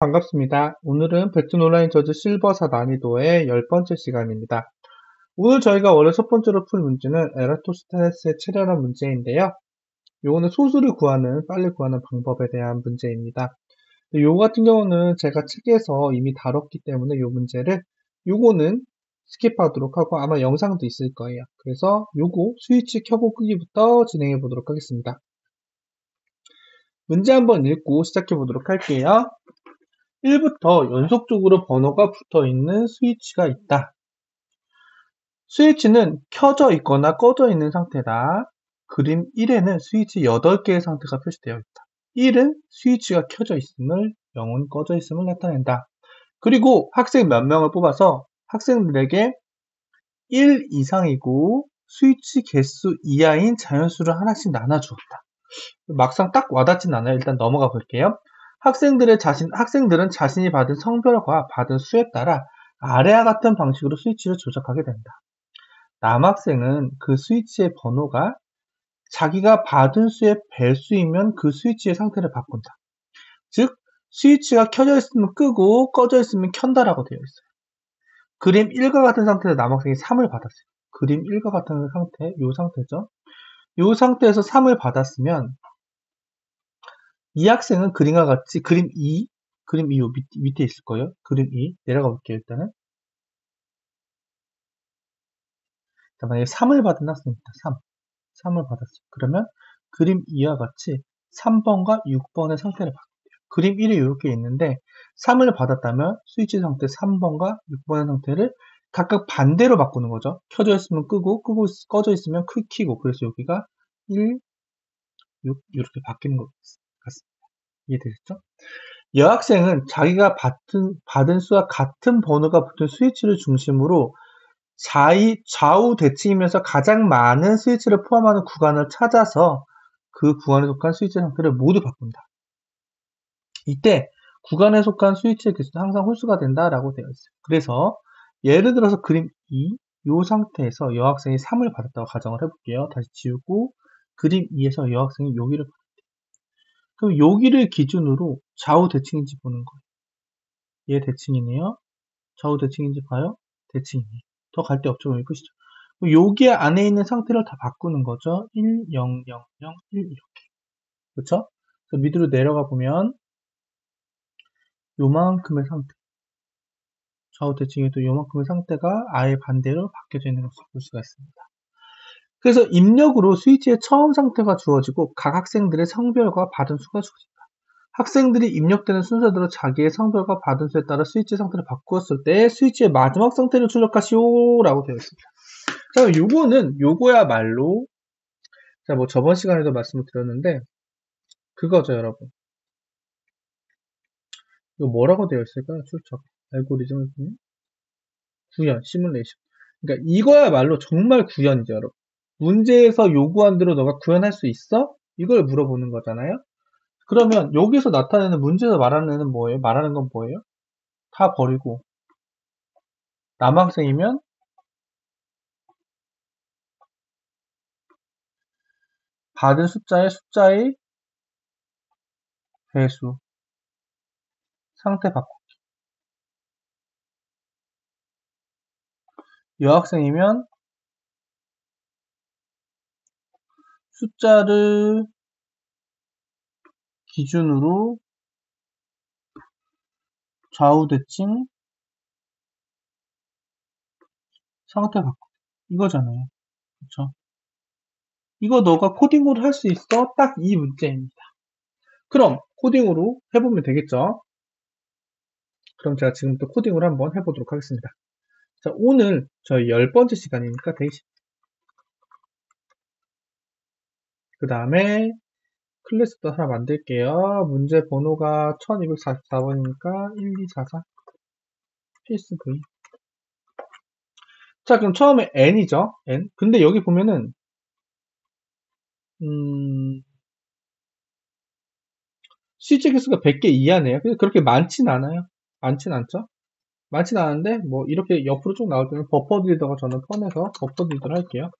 반갑습니다. 오늘은 백준 온라인 저즈 실버사 난이도의 10번째 시간입니다. 오늘 저희가 원래 첫 번째로 풀 문제는 에라토스테네스의 체결한 문제인데요. 요거는 소수를 빨리 구하는 방법에 대한 문제입니다. 요 같은 경우는 제가 책에서 이미 다뤘기 때문에 요 문제를 요거는 스킵하도록 하고 아마 영상도 있을 거예요. 그래서 요거 스위치 켜고 끄기부터 진행해 보도록 하겠습니다. 문제 한번 읽고 시작해 보도록 할게요. 1부터 연속적으로 번호가 붙어있는 스위치가 있다. 스위치는 켜져 있거나 꺼져 있는 상태다. 그림 1에는 스위치 8개의 상태가 표시되어 있다. 1은 스위치가 켜져 있음을, 0은 꺼져 있음을 나타낸다. 그리고 학생 몇 명을 뽑아서 학생들에게 1 이상이고 스위치 개수 이하인 자연수를 하나씩 나눠주었다. 막상 딱 와닿진 않아요. 일단 넘어가 볼게요. 학생들은 자신이 받은 성별과 받은 수에 따라 아래와 같은 방식으로 스위치를 조작하게 된다. 남학생은 그 스위치의 번호가 자기가 받은 수의 배수이면 그 스위치의 상태를 바꾼다. 즉, 스위치가 켜져 있으면 끄고 꺼져 있으면 켠다라고 되어 있어요. 그림 1과 같은 상태에서 남학생이 3을 받았어요. 그림 1과 같은 상태, 요 상태죠. 요 상태에서 3을 받았으면 이 학생은 그림과 같이 그림 2 요 밑에 있을 거예요. 그림 2 내려가 볼게요. 일단은 만약에 3을 받은 학생입니다. 3을 받았어요. 그러면 그림 2와 같이 3번과 6번의 상태를 바꿀게요. 그림 1이 이렇게 있는데 3을 받았다면 스위치 상태 3번과 6번의 상태를 각각 반대로 바꾸는 거죠. 켜져 있으면 끄고 꺼져 있으면 켜고. 그래서 여기가 1, 6 이렇게 바뀌는 것 같습니다. 이해되셨죠? 여학생은 자기가 받은 수와 같은 번호가 붙은 스위치를 중심으로 좌우 대칭이면서 가장 많은 스위치를 포함하는 구간을 찾아서 그 구간에 속한 스위치 상태를 모두 바꾼다. 이때 구간에 속한 스위치의 개수는 항상 홀수가 된다라고 되어 있어요. 그래서 예를 들어서 그림 2, 이 상태에서 여학생이 3을 받았다고 가정을 해볼게요. 다시 지우고 그림 2에서 여학생이 여기를 받았대요. 그럼 여기를 기준으로 좌우 대칭인지 보는 거예요. 얘 대칭이네요. 좌우 대칭인지 봐요. 대칭이네요. 더 갈 데 없죠. 끝이죠. 여기 안에 있는 상태를 다 바꾸는 거죠. 1, 0, 0, 0, 1 이렇게. 그렇죠? 그래서 밑으로 내려가 보면 요만큼의 상태. 좌우 대칭에도 요만큼의 상태가 아예 반대로 바뀌어져 있는 것을 볼 수가 있습니다. 그래서 입력으로 스위치의 처음 상태가 주어지고 각 학생들의 성별과 받은 수가 주어진다. 학생들이 입력되는 순서대로 자기의 성별과 받은 수에 따라 스위치 상태를 바꾸었을 때 스위치의 마지막 상태를 출력하시오 라고 되어 있습니다. 자, 요거야말로 자, 뭐 저번 시간에도 말씀을 드렸는데 그거죠, 여러분. 이거 뭐라고 되어 있을까요? 출처 알고리즘을 보면 구현, 시뮬레이션. 그러니까 이거야말로 정말 구현이죠, 여러분. 문제에서 요구한 대로 너가 구현할 수 있어? 이걸 물어보는 거잖아요. 그러면 여기서 나타내는 문제에서 말하는 뭐예요? 말하는 건 뭐예요? 다 버리고 남학생이면 받은 숫자의 배수, 상태 바꾸기. 여학생이면 숫자를 기준으로 좌우 대칭, 상태 바꾸기. 이거잖아요. 그쵸? 이거 너가 코딩으로 할 수 있어? 딱 이 문제입니다. 그럼 코딩으로 해보면 되겠죠? 그럼 제가 지금부터 코딩으로 한번 해보도록 하겠습니다. 자, 오늘 저희 10번째 시간이니까 대신 그 다음에 클래스도 하나 만들게요. 문제 번호가 1244번이니까 1244 PSV. 자, 그럼 처음에 n이죠. n. 근데 여기 보면은 실제 개수가 100개 이하네요. 근데 그렇게 많진 않아요. 많진 않죠. 많진 않은데 뭐 이렇게 옆으로 쭉 나올 때는 버퍼 빌더가 저는 편해서 버퍼 빌더를 할게요.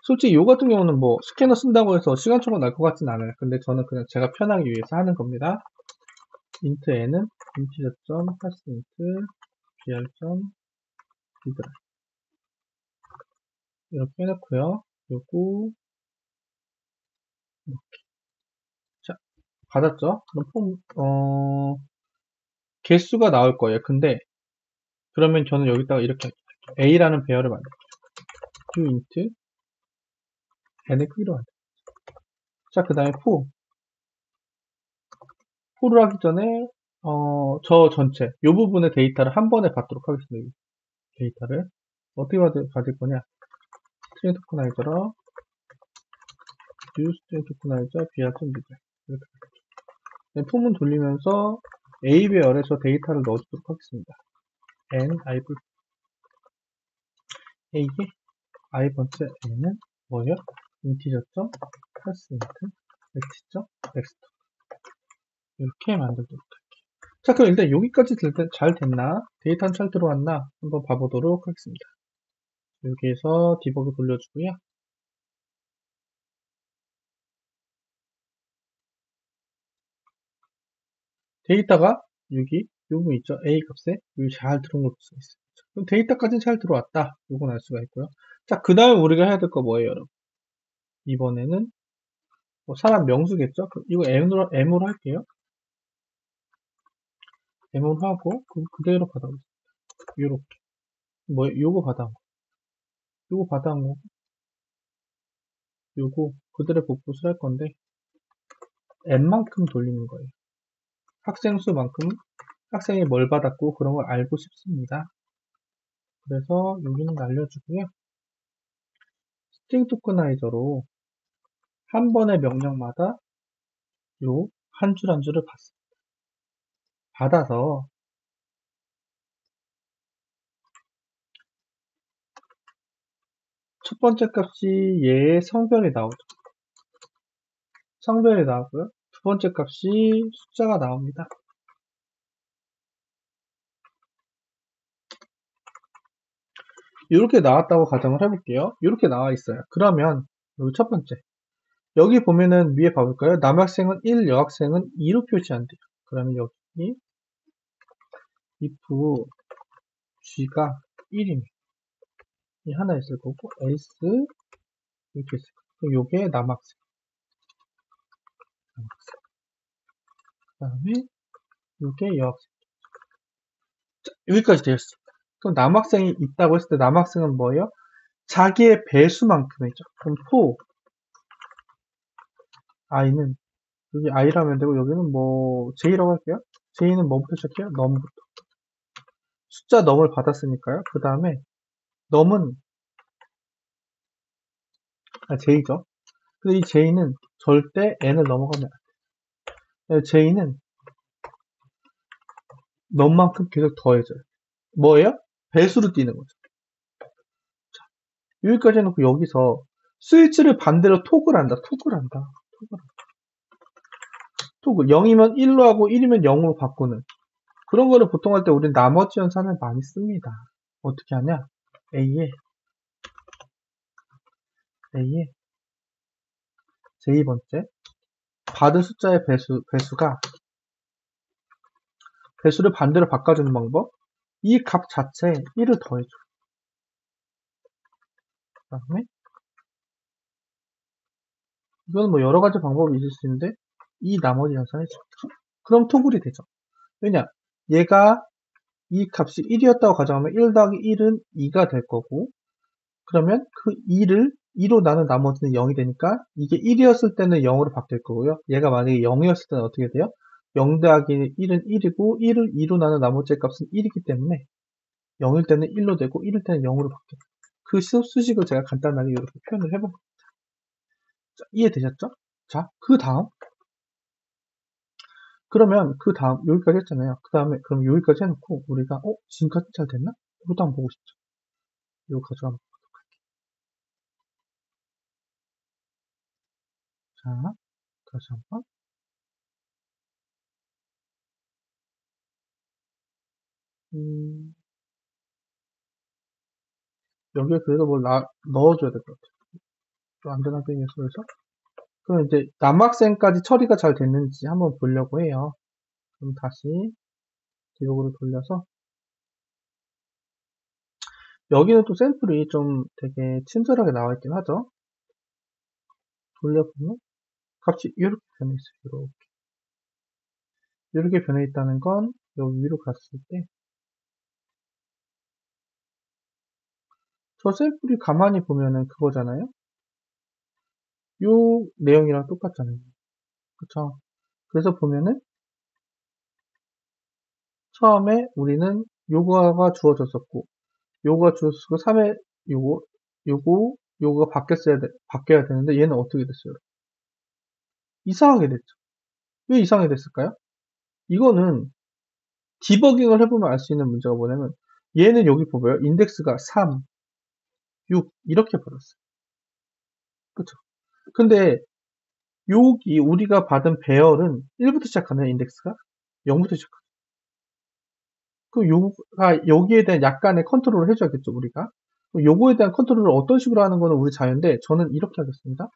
솔직히 요 같은 경우는 뭐 스캐너 쓴다고 해서 시간 초과 날 것 같진 않아요. 근데 저는 그냥 제가 편하기 위해서 하는 겁니다. int n은 integer.parseInt br.readline 이렇게 해놓고요. 요거 자 받았죠? 그럼 개수가 나올 거예요. 근데 그러면 저는 여기다가 이렇게 할게요. a라는 배열을 만들게요. int n의 크기로 만들게요. 자, 그 다음에 for를 하기 전에 저 전체 이 부분의 데이터를 한 번에 받도록 하겠습니다. 데이터를 어떻게 받을 거냐? 스트링 토커나이저로 use string tokenizer br.readline 이렇게 네, 폼은 돌리면서 A 배열에 저 데이터를 넣어주도록 하겠습니다. n A의 I 번째 n은 뭐예요? integer.parseInt next 이렇게 만들도록 할게요. 자, 그럼 일단 여기까지 잘 됐나? 데이터는 잘 들어왔나? 한번 봐보도록 하겠습니다. 여기에서 디버그 돌려주고요. 데이터가 여기 요거 있죠? A 값에 여기 잘 들어온 걸 볼 수가 있어요. 그럼 데이터까지는 잘 들어왔다. 요건 알 수가 있고요. 자, 그 다음에 우리가 해야 될 거 뭐예요, 여러분? 이번에는 사람 명수겠죠? 이거 M으로 할게요. M으로 하고 그대로 받아보겠습니다. 요렇게 요거 받아온 거 요거 받아온 거 요거 그대로 복붙을 할 건데 N만큼 돌리는 거예요. 학생 수만큼 학생이 뭘 받았고 그런 걸 알고 싶습니다. 그래서 여기는 날려주고요. 스트링 토커나이저로 한 번의 명령마다 요 한 줄 한 줄을 받아서 첫 번째 값이 얘의 성별이 나오죠. 성별이 나오고요. 두 번째 값이 숫자가 나옵니다. 이렇게 나왔다고 가정을 해볼게요. 이렇게 나와 있어요. 그러면 여기 첫 번째 여기 보면은 위에 봐볼까요? 남학생은 1, 여학생은 2로 표시한대요. 그러면 여기 if g가 1이면 이 하나 있을 거고 else 이렇게 있을 거고 그럼 요게 남학생 그 다음에 요게 여학생 자, 여기까지 되었습니다. 그럼 남학생이 있다고 했을 때 남학생은 뭐예요? 자기의 배수만큼이죠. 그럼 for i는 여기 i라면 되고 여기는 뭐 j라고 할게요. j는 뭐부터 시작해요? num부터 숫자 num을 받았으니까요. 그 다음에 num은 j죠. 근데 이 j는 절대 n을 넘어가면 안 돼요. j는 num만큼 계속 더해져요. 뭐예요? 배수로 뛰는 거죠. 자, 여기까지 해놓고 여기서 스위치를 반대로 토글한다. 토글 0이면 1로 하고 1이면 0으로 바꾸는 그런 거를 보통 할 때 우리는 나머지 연산을 많이 씁니다. 어떻게 하냐? A에 J번째 받은 숫자의 배수를 반대로 바꿔주는 방법 이 값 자체에 1을 더해줘. 그 다음에 이건 뭐 여러 가지 방법이 있을 수 있는데 이 나머지 연산을 줘. 그럼 토글이 되죠. 왜냐? 얘가 이 값이 1이었다고 가정하면 1 더하기 1은 2가 될 거고 그러면 그 2를 2로 나눈 나머지는 0이 되니까 이게 1이었을 때는 0으로 바뀔 거고요. 얘가 만약에 0이었을 때는 어떻게 돼요? 0 더하기 1은 1이고 1을 2로 나눈 나머지 값은 1이기 때문에 0일 때는 1로 되고 1일 때는 0으로 바뀌어요. 그 수식을 제가 간단하게 이렇게 표현을 해본 겁니다. 자, 이해되셨죠? 자, 그러면 그 다음 여기까지 했잖아요. 그 다음에 그럼 여기까지 해놓고 우리가 지금까지 잘 됐나? 이것도 한번 보고 싶죠. 이거 가져가면 자, 다시 한번 여기에 그래도 뭘 넣어줘야 될 것 같아요. 좀 안전하게 해서 그럼 이제 남학생까지 처리가 잘 됐는지 한번 보려고 해요. 그럼 다시 디버그로 돌려서 여기는 또 샘플이 좀 되게 친절하게 나와 있긴 하죠. 돌려보면 값이 이렇게 변해 있어요. 이렇게 변해 있다는 건 여기 위로 갔을 때 저 샘플이 가만히 보면은 그거잖아요. 요 내용이랑 똑같잖아요. 그쵸? 그래서 보면은 처음에 우리는 요거가 주어졌었고 요거가 주어졌고 3에 요거가 바뀌어야 되는데 얘는 어떻게 됐어요? 이상하게 됐죠. 왜 이상하게 됐을까요? 이거는 디버깅을 해보면 알 수 있는 문제가 뭐냐면 얘는 여기 보고요. 인덱스가 3, 6 이렇게 벌었어요. 그쵸? 근데 여기 우리가 받은 배열은 1부터 시작하는 인덱스가 0부터 시작하는. 그럼 요가 여기에 대한 약간의 컨트롤을 해줘야겠죠, 우리가. 요거에 대한 컨트롤을 어떤 식으로 하는 거는 우리 자유인데 저는 이렇게 하겠습니다.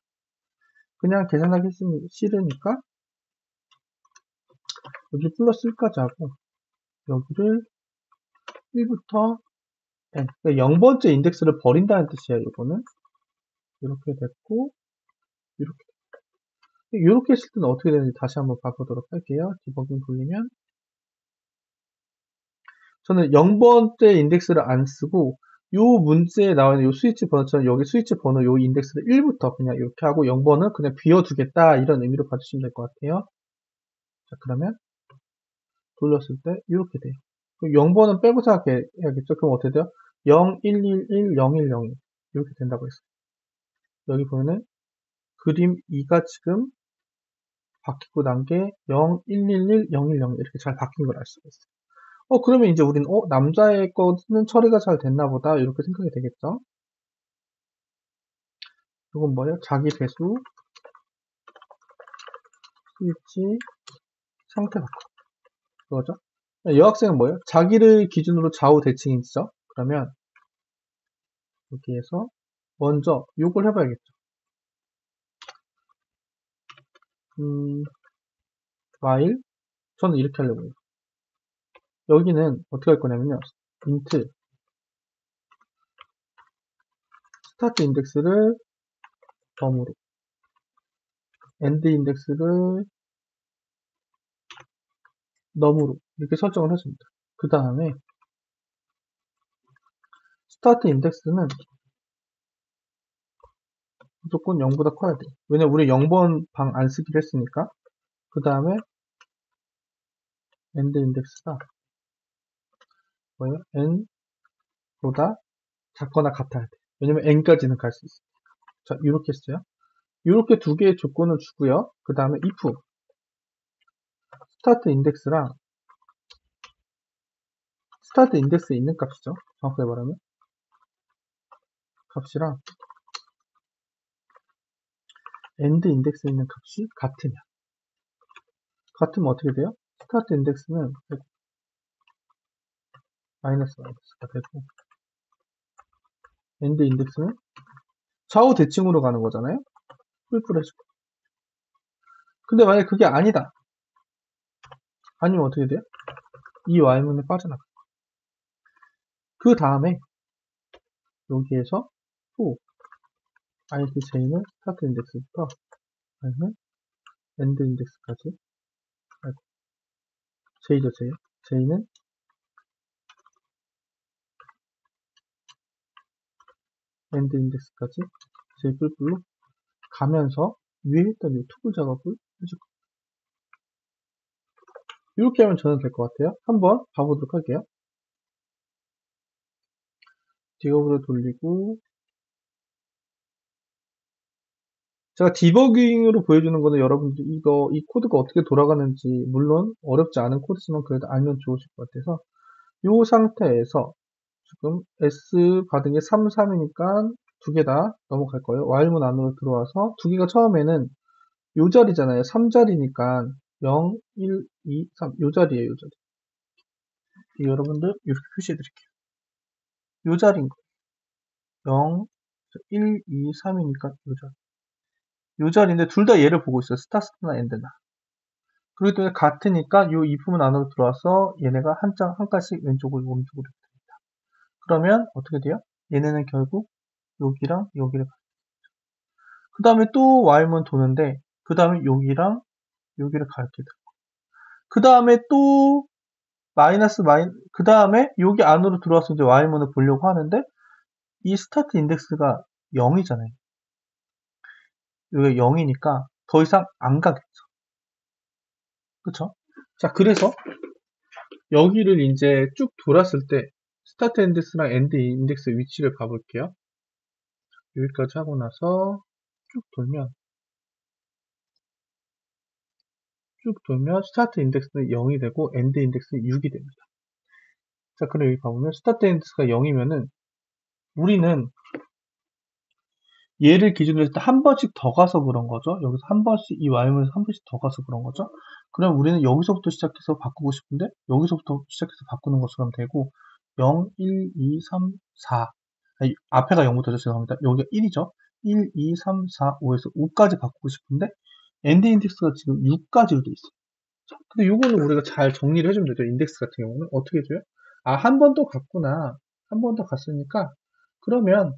그냥 계산하기 싫으니까 여기 플러스 1까지 하고 여기를 1부터 n. 그러니까 0번째 인덱스를 버린다는 뜻이에요, 이거는. 이렇게 됐고 이렇게. 이렇게 했을 때는 어떻게 되는지 다시 한번 봐보도록 할게요. 디버깅 돌리면 저는 0번째 인덱스를 안 쓰고 요 문제에 나와 있는 요 스위치 번호처럼 여기 스위치 번호 요 인덱스를 1부터 그냥 이렇게 하고 0번은 그냥 비워두겠다 이런 의미로 봐주시면 될 것 같아요. 자, 그러면 돌렸을 때 이렇게 돼요. 0번은 빼고 생각해야겠죠. 그럼 어떻게 돼요? 0, 1, 1, 1, 0, 1, 0, 1 이렇게 된다고 했어요. 여기 보면은 그림 2가 지금 바뀌고 난 게 0, 1, 1, 1, 0, 1, 0 이렇게 잘 바뀐 걸 알 수가 있어요. 그러면 이제 우리는 남자의 거는 처리가 잘 됐나 보다 이렇게 생각이 되겠죠. 이건 뭐예요? 자기 배수 스위치 상태 바꿔 그거죠. 여학생은 뭐예요? 자기를 기준으로 좌우 대칭이죠. 그러면 여기에서 먼저 요걸 해봐야겠죠. while 저는 이렇게 하려고 해요. 여기는 어떻게 할 거냐면요. int 스타트 인덱스를 덤으로 end 인덱스를 num으로 이렇게 설정을 했습니다. 그 다음에 스타트 인덱스는 무조건 0보다 커야 돼요. 왜냐면 우리 0번 방 안 쓰기로 했으니까. 그 다음에 end 인덱스가 뭐예요? n보다 작거나 같아야 돼. 왜냐면 n까지는 갈 수 있어요. 자, 이렇게 했어요. 이렇게 두 개의 조건을 주고요. 그 다음에 if 스타트 인덱스랑 스타트 인덱스에 있는 값이죠. 정확하게 말하면 값이랑 end 인덱스에 있는 값이 같으면 어떻게 돼요? 스타트 인덱스는 마이너스가 되고 end 인덱스는 좌우 대칭으로 가는 거잖아요. 뿔뿔해지고. 근데 만약에 그게 아니다. 아니면 어떻게 돼요? 이 y문에 빠져나가. 그 다음에 여기에서 또 id j는 스타트 인덱스부터 아니면 end 인덱스까지 j죠 j는 end 인덱스까지 j 뿔뿔로 가면서 위에 했던 이 투글 작업을 해줄 거예요. 이렇게 하면 저는 될 것 같아요. 한번 봐보도록 할게요. 디버그를 돌리고 제가 디버깅으로 보여주는 거는 여러분들 이 코드가 어떻게 돌아가는지 물론 어렵지 않은 코드지만 그래도 알면 좋으실 것 같아서 이 상태에서 지금 S 받은 게 3, 3이니까 두 개 다 넘어갈 거예요. while문 안으로 들어와서 두 개가 처음에는 요 자리잖아요. 3자리니까 0, 1, 2, 3 요 자리에요. 요 자리. 여러분들 이렇게 표시해 드릴게요. 요 자리인 거예요. 0, 1, 2, 3이니까 요 자리. 요 자리인데 둘 다 얘를 보고 있어요. 스타트나 엔드나. 그렇기 때문에 같으니까 요 이품은 안으로 들어와서 얘네가 한 칸씩 왼쪽으로 오른쪽으로 됩니다. 그러면 어떻게 돼요? 얘네는 결국 여기랑 여기를 그 다음에 또 Y문 도는데 그 다음에 여기랑 여기를 가르게 돼요. 그 다음에 또 그 다음에 여기 안으로 들어와서 이제 Y문을 보려고 하는데 이 스타트 인덱스가 0이잖아요. 여기가 0이니까 더 이상 안 가겠죠. 그쵸? 자, 그래서 여기를 이제 쭉 돌았을 때 스타트 인덱스랑 엔드 인덱스 위치를 봐볼게요. 여기까지 하고 나서 쭉 돌면 스타트 인덱스는 0이 되고 엔드 인덱스는 6이 됩니다. 자, 그럼 여기 봐보면 스타트 인덱스가 0이면은 우리는 얘를 기준으로 해서 한 번씩 더 가서 그런 거죠. 여기서 한 번씩 이 Y문에서 한 번씩 더 가서 그런 거죠. 그럼 우리는 여기서부터 시작해서 바꾸고 싶은데 여기서부터 시작해서 바꾸는 것처럼 되고 0, 1, 2, 3, 4 아니, 앞에가 0부터죠. 죄송합니다. 여기가 1이죠. 1, 2, 3, 4, 5에서 5까지 바꾸고 싶은데 엔드 인덱스가 지금 6까지로 돼 있어요. 근데 요거는 우리가 잘 정리를 해주면 되죠. 인덱스 같은 경우는 어떻게 해줘요? 아, 한 번 더 갔구나. 한 번 더 갔으니까 그러면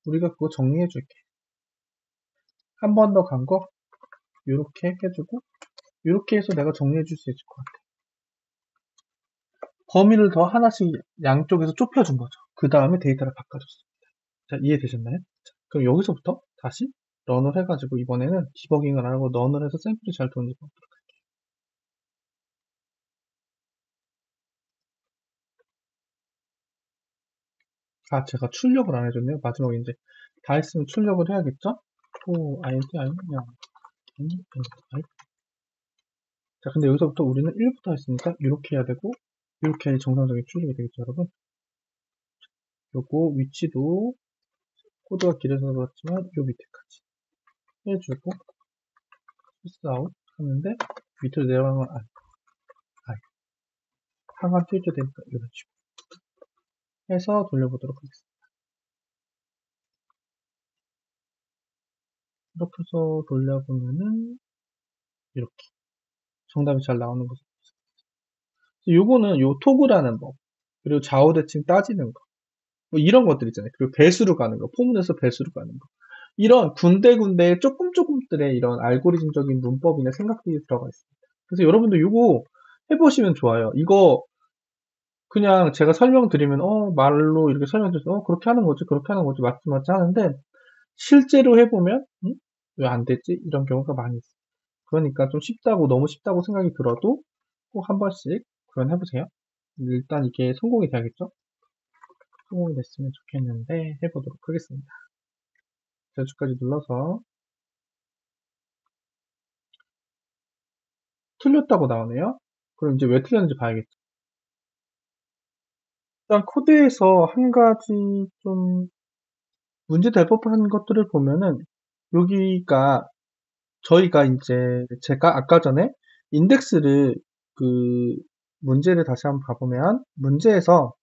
우리가 그거 정리해 줄게. 한 번 더 간 거 이렇게 해주고 이렇게 해서 내가 정리해 줄 수 있을 것 같아. 범위를 더 하나씩 양쪽에서 좁혀준 거죠. 그 다음에 데이터를 바꿔줬습니다. 자, 이해되셨나요? 자, 그럼 여기서부터 다시 런을 해가지고 이번에는 디버깅을 안 하고 런을 해서 샘플이 잘 도는지 보도록 할게요. 아, 제가 출력을 안 해줬네요. 마지막에 이제 다 했으면 출력을 해야겠죠? 오, int, 아니면 자, 근데 여기서부터 우리는 1부터 했으니까 이렇게 해야 되고 이렇게 해야 정상적인 출력이 되겠죠, 여러분? 요거 위치도 코드가 길어서 그렇지만 요 밑에까지 해주고 소스 아웃 하는데 밑으로 내려가는 건 한칸 띄워줘야 되니까 이런 식으로 해서 돌려보도록 하겠습니다. 이렇게 해서 돌려보면은 이렇게 정답이 잘 나오는 거죠. 요거는 요 토그라는 법 그리고 좌우 대칭 따지는 거 뭐 이런 것들 있잖아요. 그리고 배수로 가는 거 포문에서 배수로 가는 거 이런 군데군데 조금들의 이런 알고리즘적인 문법이나 생각들이 들어가 있습니다. 그래서 여러분들 이거 해보시면 좋아요. 이거 그냥 제가 설명드리면 말로 이렇게 설명드려서 그렇게 하는 거지 그렇게 하는 거지 맞지 하는데 실제로 해보면 왜 안 됐지? 이런 경우가 많이 있어요. 그러니까 좀 쉽다고 너무 쉽다고 생각이 들어도 꼭 한 번씩 구현해보세요. 일단 이게 성공이 돼야겠죠? 성공이 됐으면 좋겠는데 해보도록 하겠습니다. 제주까지 눌러서 틀렸다고 나오네요. 그럼 이제 왜 틀렸는지 봐야겠죠. 일단 코드에서 한 가지 좀 문제 될 법한 것들을 보면은 여기가 저희가 이제 제가 아까 전에 인덱스를 그 문제를 다시 한번 봐보면 문제에서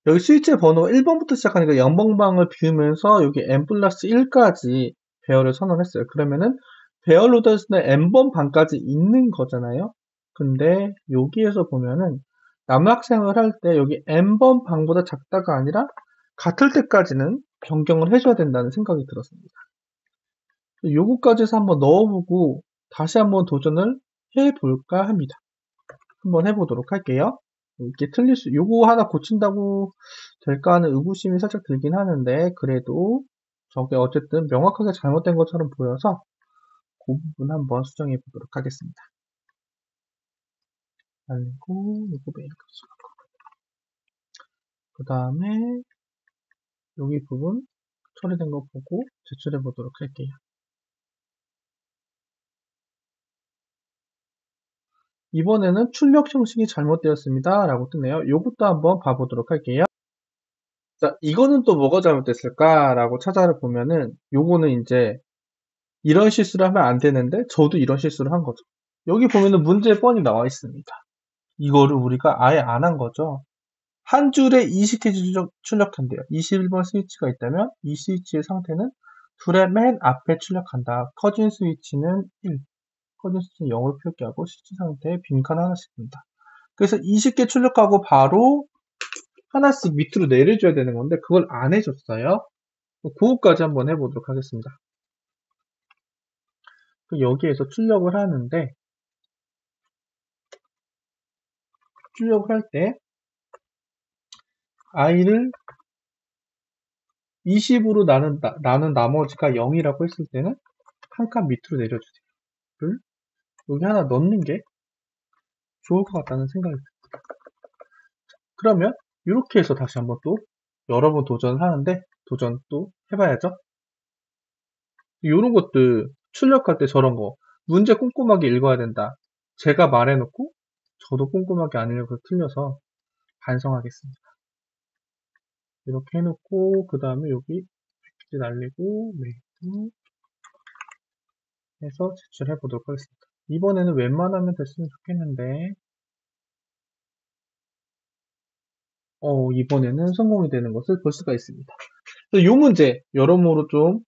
여기 스위치의 번호가 1번부터 시작하니까 0번방을 비우면서 여기 n 플러스 1까지 배열을 선언했어요. 그러면은 배열 로더스는 n번 방까지 있는 거잖아요. 근데 여기에서 보면은 남학생을 할 때 여기 n번 방보다 작다가 아니라 같을 때까지는 변경을 해줘야 된다는 생각이 들었습니다. 요거까지 해서 한번 넣어보고 다시 한번 도전을 해볼까 합니다. 한번 해보도록 할게요. 이렇게 요거 하나 고친다고 될까 하는 의구심이 살짝 들긴 하는데, 그래도 저게 어쨌든 명확하게 잘못된 것처럼 보여서 그 부분 한번 수정해 보도록 하겠습니다. 그리고 요거 메인 값을 그 다음에 여기 부분 처리된 거 보고 제출해 보도록 할게요. 이번에는 출력 형식이 잘못되었습니다. 라고 뜨네요. 요것도 한번 봐보도록 할게요. 자, 이거는 또 뭐가 잘못됐을까? 라고 찾아를 보면은 요거는 이제 이런 실수를 하면 안 되는데 저도 이런 실수를 한 거죠. 여기 보면은 문제 뻔히 나와 있습니다. 이거를 우리가 아예 안 한 거죠. 한 줄에 20개지 출력한대요. 21번 스위치가 있다면 이 스위치의 상태는 줄의 맨 앞에 출력한다. 커진 스위치는 1. 커진 숫자 0으로 표기하고 실제 상태에 빈칸 하나씩 둔다. 그래서 20개 출력하고 바로 하나씩 밑으로 내려줘야 되는 건데 그걸 안 해줬어요. 그거까지 한번 해보도록 하겠습니다. 여기에서 출력을 하는데 출력을 할 때 i를 20으로 나눈 나머지가 0이라고 했을 때는 한 칸 밑으로 내려주세요. 를 여기 하나 넣는 게 좋을 것 같다는 생각이 듭니다. 그러면 이렇게 해서 다시 한번 또 여러 번 도전을 하는데 도전 또 해봐야죠. 이런 것들 출력할 때 저런 거 문제 꼼꼼하게 읽어야 된다. 제가 말해놓고 저도 꼼꼼하게 안 읽어서 틀려서 반성하겠습니다. 이렇게 해놓고 그 다음에 여기 패키지 날리고 메이트 해서 제출해 보도록 하겠습니다. 이번에는 웬만하면 됐으면 좋겠는데 이번에는 성공이 되는 것을 볼 수가 있습니다. 이 문제 여러모로 좀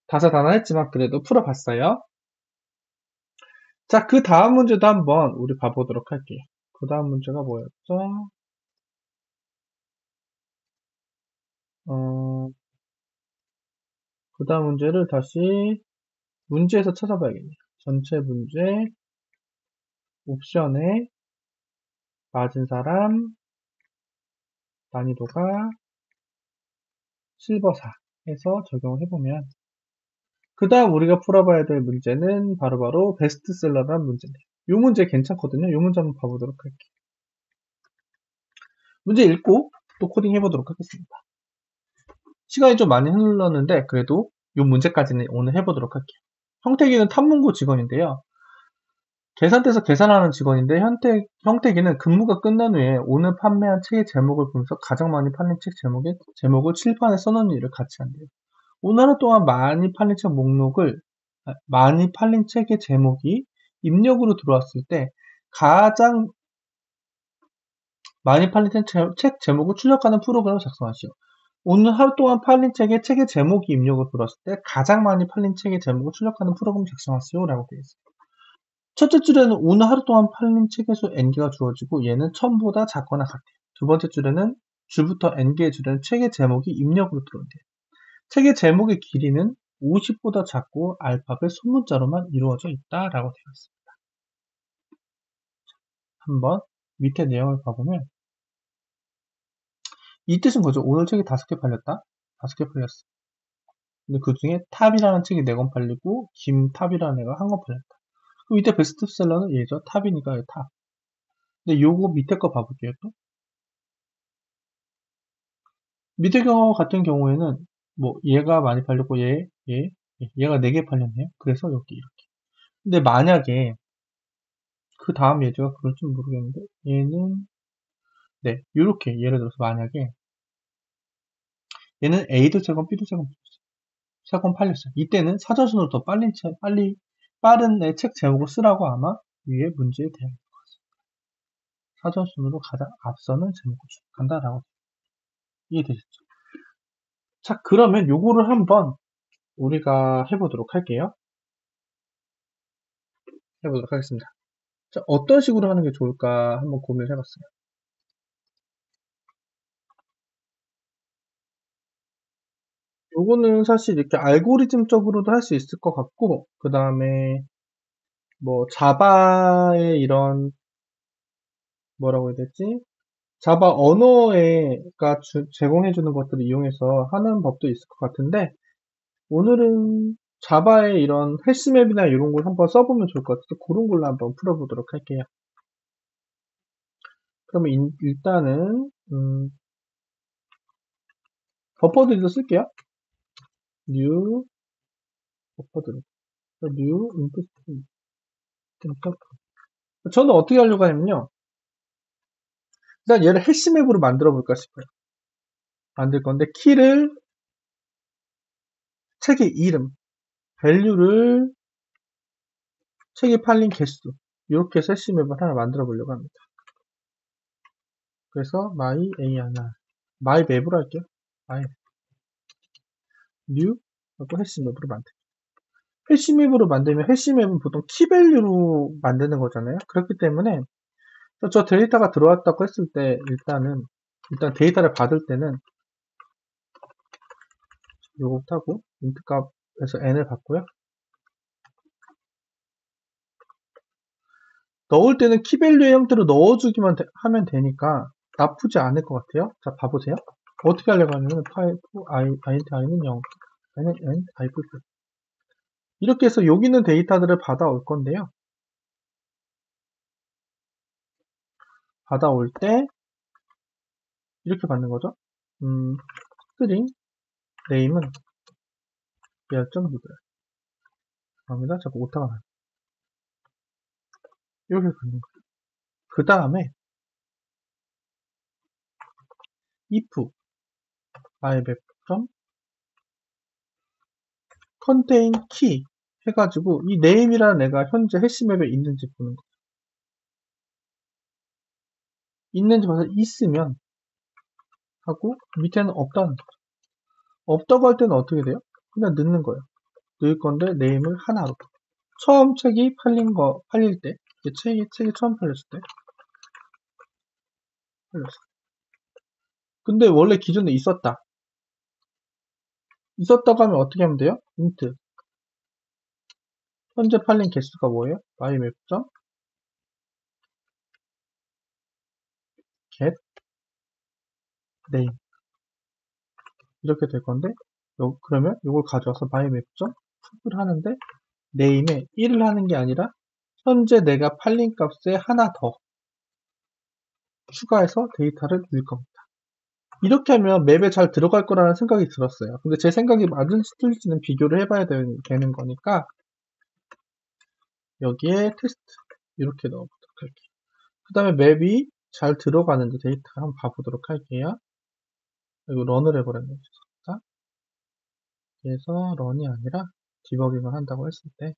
다사다난했지만 그래도 풀어봤어요. 자, 그 다음 문제도 한번 우리 봐보도록 할게요. 그 다음 문제가 뭐였죠? 그 다음 문제를 다시 문제에서 찾아봐야겠네요. 전체 문제, 옵션에 맞은 사람, 난이도가 실버 4 해서 적용을 해보면 그 다음 우리가 풀어봐야 될 문제는 바로 베스트셀러라는 문제인데 이 문제 괜찮거든요. 이 문제 한번 봐보도록 할게요. 문제 읽고 또 코딩 해보도록 하겠습니다. 시간이 좀 많이 흘렀는데 그래도 이 문제까지는 오늘 해보도록 할게요. 형태기는 탐문고 직원인데요. 계산대에서 계산하는 직원인데 형태기는 근무가 끝난 후에 오늘 판매한 책의 제목을 보면서 가장 많이 팔린 책 제목을 칠판에 써놓는 일을 같이 한대요. 오늘 하루 동안 많이 팔린 책의 제목이 입력으로 들어왔을 때 가장 많이 팔린 책 제목을 출력하는 프로그램을 작성하시오. 오늘 하루 동안 팔린 책의 제목이 입력으로 들어왔을 때 가장 많이 팔린 책의 제목을 출력하는 프로그램을 작성하시오 라고 되어 있습니다. 첫째 줄에는 오늘 하루 동안 팔린 책의 수 n개가 주어지고 얘는 1000보다 작거나 같아요. 두 번째 줄에는 줄부터 n개의 줄에는 책의 제목이 입력으로 들어온대요. 책의 제목의 길이는 50보다 작고 알파벳 소문자로만 이루어져 있다라고 되어 있습니다. 한번 밑에 내용을 봐보면 이 뜻은 뭐죠? 오늘 책이 5개 팔렸다? 5개 팔렸어. 근데 그 중에 탑이라는 책이 4권 팔리고 김탑이라는 애가 1권 팔렸다. 그럼 이때 베스트셀러는 얘죠. 탑이니까 얘 탑. 근데 요거 밑에 거 봐볼게요. 또 밑에 경우 같은 경우에는 뭐 얘가 많이 팔렸고 얘가 4개 팔렸네요. 그래서 여기 이렇게. 근데 만약에 그 다음 예제가 그럴지 모르겠는데 얘는 네 이렇게 예를 들어서 만약에 얘는 A도 세건 B도 세건 팔렸어요. 3건 팔렸어요. 이때는 사전순으로 더 빠른 내 책 제목을 쓰라고 아마 위에 문제에 대한 것 같습니다. 사전순으로 가장 앞서는 제목을 출력한다라고 이해되셨죠? 자, 그러면 요거를 한번 우리가 해보도록 할게요. 해보도록 하겠습니다. 자, 어떤 식으로 하는 게 좋을까 한번 고민을 해봤어요. 요거는 사실 이렇게 알고리즘적으로도 할 수 있을 것 같고, 그 다음에 뭐 자바의 이런 뭐라고 해야 되지? 자바 언어가 제공해주는 것들을 이용해서 하는 법도 있을 것 같은데, 오늘은 자바의 이런 해시맵이나 이런 걸 한번 써보면 좋을 것 같아서 그런 걸로 한번 풀어보도록 할게요. 그러면 일단은 버퍼들도 쓸게요. new 버퍼들 new input 저는 어떻게 하려고 하냐면요. 일단 얘를 해시맵으로 만들어 볼까 싶어요. 만들 건데 키를 책의 이름, value를 책이 팔린 개수 이렇게 해서 해시맵을 하나 만들어 보려고 합니다. 그래서 my 맵으로 할게요. my new 하고 해시맵으로 만들게요. 해시맵으로 만들면 해시맵은 보통 키밸류로 만드는 거잖아요. 그렇기 때문에 저 데이터가 들어왔다고 했을 때 일단 데이터를 받을 때는 요거부터 하고 int 값에서 n을 받고요. 넣을 때는 키밸류의 형태로 넣어주기만 하면 되니까 나쁘지 않을 것 같아요. 자, 봐보세요. 어떻게 하려고 하냐면 int i는 0, n은 n, i 풀 이렇게 해서 여기 있는 데이터들을 받아올 건데요. 받아올 때 이렇게 받는 거죠. 스트링 네임은 배열점 누구야? 감사합니다. 자꾸 오타가 나요. 이렇게 받는 거예요. 그 다음에 if myMap contain key 해가지고 이 name이라는 애가 현재 해시맵에 있는지 보는 거예요. 있는지 봐서 있으면 하고 밑에는 없다는 거죠. 없다고 할 때는 어떻게 돼요? 그냥 넣는 거예요. 넣을 건데 name을 하나로. 처음 책이 팔릴 때, 책이 처음 팔렸을 때 팔렸어. 근데 원래 기존에 있었다. 있었다고 하면 어떻게 하면 돼요? int 현재 팔린 개수가 뭐예요? map get name 이렇게 될 건데 그러면 이걸 가져와서 map 을 하는데 name에 1을 하는 게 아니라 현재 내가 팔린 값에 하나 더 추가해서 데이터를 넣을 겁니다. 이렇게 하면 맵에 잘 들어갈 거라는 생각이 들었어요. 근데 제 생각이 맞을지 틀릴지는 비교를 해봐야 되는 거니까 여기에 테스트 이렇게 넣어보도록 할게요. 그 다음에 맵이 잘 들어가는지 데이터 한번 봐보도록 할게요. 이거 런을 해버렸네요. 죄송합니다. 그래서 런이 아니라 디버깅을 한다고 했을 때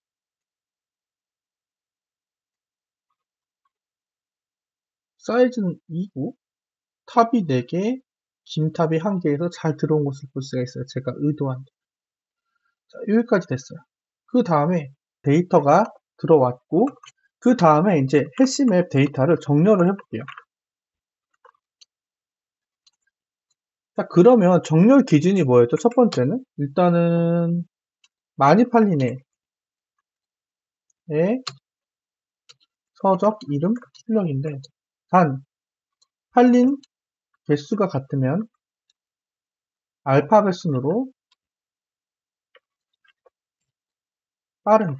사이즈는 2고 탑이 4개, 긴 탑이 1개에서 잘 들어온 것을 볼 수가 있어요. 제가 의도한. 자, 여기까지 됐어요. 그 다음에 데이터가 들어왔고 그 다음에 이제 해시맵 데이터를 정렬을 해볼게요. 자, 그러면 정렬 기준이 뭐였죠? 첫 번째는 일단은 많이 팔린 애의 서적 이름 출력인데 단 팔린 개수가 같으면 알파벳 순으로 빠른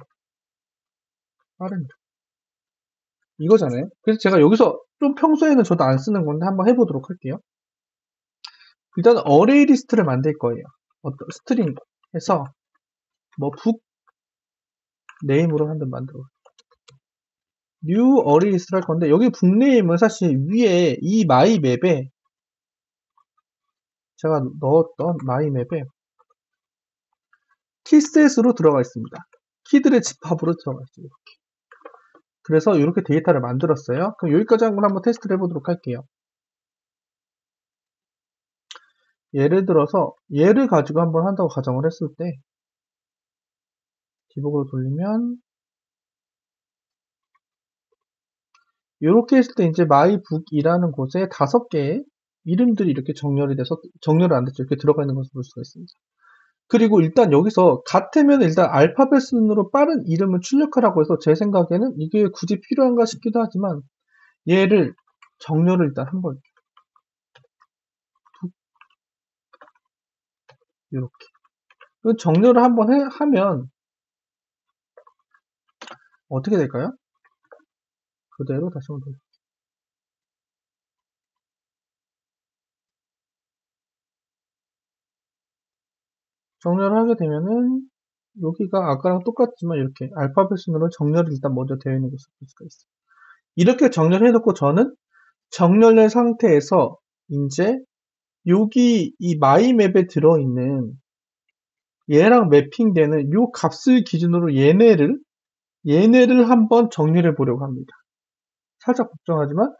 이거잖아요. 그래서 제가 여기서 좀 평소에는 저도 안 쓰는 건데 한번 해보도록 할게요. 일단 어레이 리스트를 만들 거예요. 어떤 스트링 해서 뭐 북 네임으로 한번 만들어 뉴 어레이 리스트를 할 건데 여기 북 네임은 사실 위에 이 마이 맵에 제가 넣었던 마이 맵에 키셋으로 들어가 있습니다. 키들의 집합으로 들어가 있어요. 그래서 이렇게 데이터를 만들었어요. 그럼 여기까지 한 걸 한번 테스트를 해보도록 할게요. 예를 들어서 얘를 가지고 한번 한다고 가정을 했을 때 디버그로 돌리면 이렇게 했을 때 이제 마이북이라는 곳에 5개의 이름들이 이렇게 정렬이 돼서 정렬을 안 됐죠. 이렇게 들어가 있는 것을 볼 수가 있습니다. 그리고 일단 여기서 같으면 일단 알파벳 순으로 빠른 이름을 출력하라고 해서 제 생각에는 이게 굳이 필요한가 싶기도 하지만 얘를 정렬을 일단 한번 이렇게 정렬을 한번 하면 어떻게 될까요? 그대로 다시 한번 돌려. 정렬을 하게 되면은 여기가 아까랑 똑같지만 이렇게 알파벳 순으로 정렬이 일단 먼저 되어 있는 것을 볼 수가 있어요. 이렇게 정렬해 놓고 저는 정렬된 상태에서 이제 여기 이 마이맵에 들어있는 얘랑 매핑되는 요 값을 기준으로 얘네를 한번 정렬해 보려고 합니다. 살짝 걱정하지만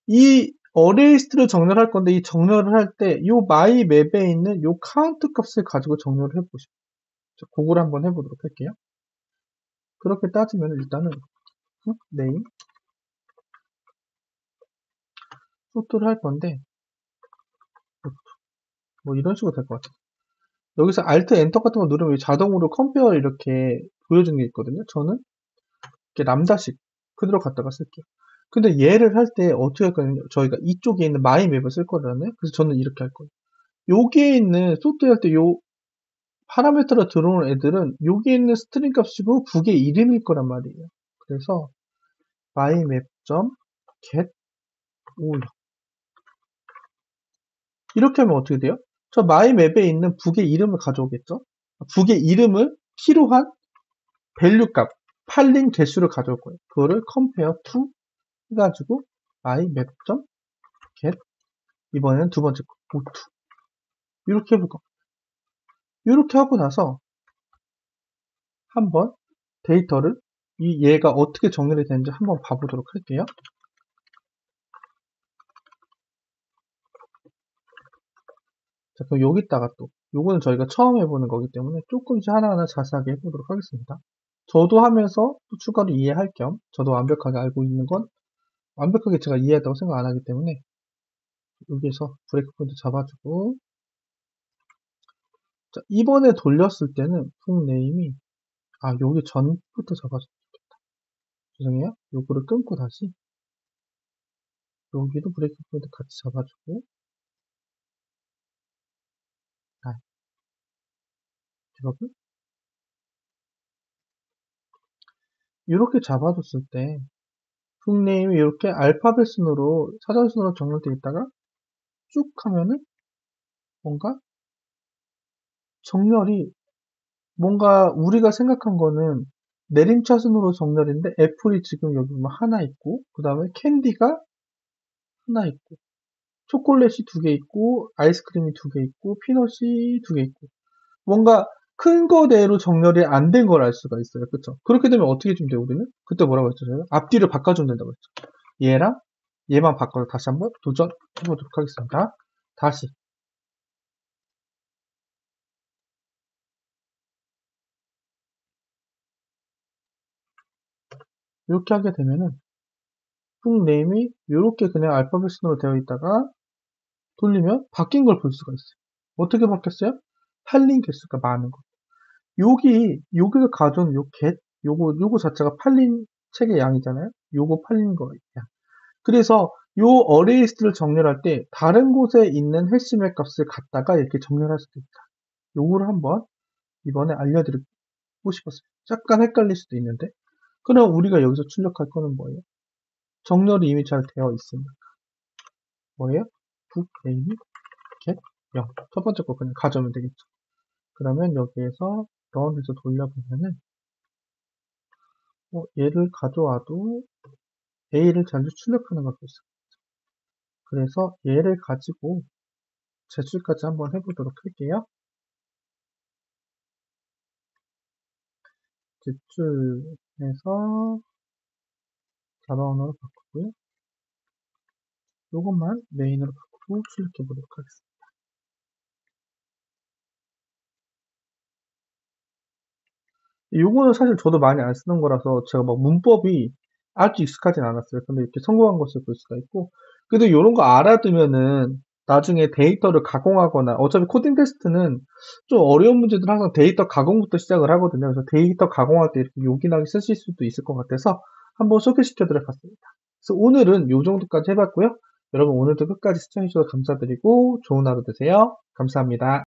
이 어레이스트를 정렬할 건데 이 정렬을 할 때 요 마이맵에 있는 요 카운트 값을 가지고 정렬을 해보시죠. 그걸 한번 해보도록 할게요. 그렇게 따지면 일단은 네임 소트를 할 건데 뭐 이런 식으로 될 것 같아요. 여기서 Alt Enter 같은 거 누르면 자동으로 컴페어 이렇게 보여주는 게 있거든요. 저는 이렇게 람다식 그대로 갖다가 쓸게요. 근데 얘를 할 때 어떻게 할 거냐면 저희가 이쪽에 있는 마이 맵을 쓸 거라네. 그래서 저는 이렇게 할 거예요. 여기에 있는 소트 할 때 요 파라미터로 들어오는 애들은 여기에 있는 스트링 값이고 북의 이름일 거란 말이에요. 그래서 mymap.get 올려 이렇게 하면 어떻게 돼요? 저 mymap에 있는 북의 이름을 가져오겠죠? 북의 이름을 키로 한 밸류 값, 팔린 개수를 가져올 거예요. 그거를 compare to 해가지고 mymap.get 이번에는 두 번째 거 go to 이렇게 해볼 겁니다. 이렇게 하고 나서 한번 데이터를 얘가 어떻게 정렬이 되는지 한번 봐보도록 할게요. 자, 그럼 여기다가 또 요거는 저희가 처음 해보는 거기 때문에 조금씩 하나하나 자세하게 해보도록 하겠습니다. 저도 하면서 또 추가로 이해할 겸 저도 완벽하게 알고 있는 건 완벽하게 제가 이해했다고 생각 안 하기 때문에 여기에서 브레이크 포인트 잡아주고 자, 이번에 돌렸을 때는 품 네임이 여기 전부터 잡아주면 좋겠다. 죄송해요. 요거를 끊고 다시 여기도 브레이크 포인트 같이 잡아주고 디버그 이렇게 잡아줬을 때 funk네임이 이렇게 알파벳 순으로 사전 순으로 정렬되어 있다가 쭉 하면은 뭔가 정렬이 뭔가 우리가 생각한 거는 내림차순으로 정렬인데 애플이 지금 여기 보면 하나 있고 그 다음에 캔디가 하나 있고 초콜릿이 두 개 있고 아이스크림이 두 개 있고 피넛이 두 개 있고 뭔가 큰 거대로 정렬이 안 된 걸 알 수가 있어요. 그쵸? 그렇게 되면 어떻게 좀 돼요, 우리는? 그때 뭐라고 했죠, 저희가? 앞뒤를 바꿔주면 된다고 했죠. 얘랑 얘만 바꿔서 다시 한번 도전해보도록 하겠습니다. 다시. 이렇게 하게 되면은 funk네임이 이렇게 그냥 알파벳 순으로 되어 있다가 돌리면 바뀐 걸 볼 수가 있어요. 어떻게 바뀌었어요? 팔린 개수가 많은 거. 여기서 가져온 요 get, 요거 자체가 팔린 책의 양이잖아요? 요거 팔린 거예요. 그래서 요 어레이스를 정렬할 때 다른 곳에 있는 해시맥 값을 갖다가 이렇게 정렬할 수도 있다. 요거를 한번 이번에 알려드리고 싶었어요. 약간 헷갈릴 수도 있는데. 그럼 우리가 여기서 출력할 거는 뭐예요? 정렬이 이미 잘 되어 있습니다. 뭐예요? book name get 0. 첫 번째 거 그냥 가져오면 되겠죠. 그러면 여기에서 런해서 돌려보면은 얘를 가져와도 A를 자주 출력하는 걸 볼 수 있어요. 그래서 얘를 가지고 제출까지 한번 해보도록 할게요. 제출해서 자바 언어로 바꾸고요. 요것만 메인으로 바꾸고 출력해 보도록 하겠습니다. 요거는 사실 저도 많이 안 쓰는 거라서 제가 막 문법이 아주 익숙하진 않았어요. 근데 이렇게 성공한 것을 볼 수가 있고 그래도 이런 거 알아두면은 나중에 데이터를 가공하거나 어차피 코딩 테스트는 좀 어려운 문제들은 항상 데이터 가공부터 시작을 하거든요. 그래서 데이터 가공할 때 이렇게 요긴하게 쓰실 수도 있을 것 같아서 한번 소개시켜 드려 봤습니다. 그래서 오늘은 요 정도까지 해봤고요. 여러분 오늘도 끝까지 시청해주셔서 감사드리고 좋은 하루 되세요. 감사합니다.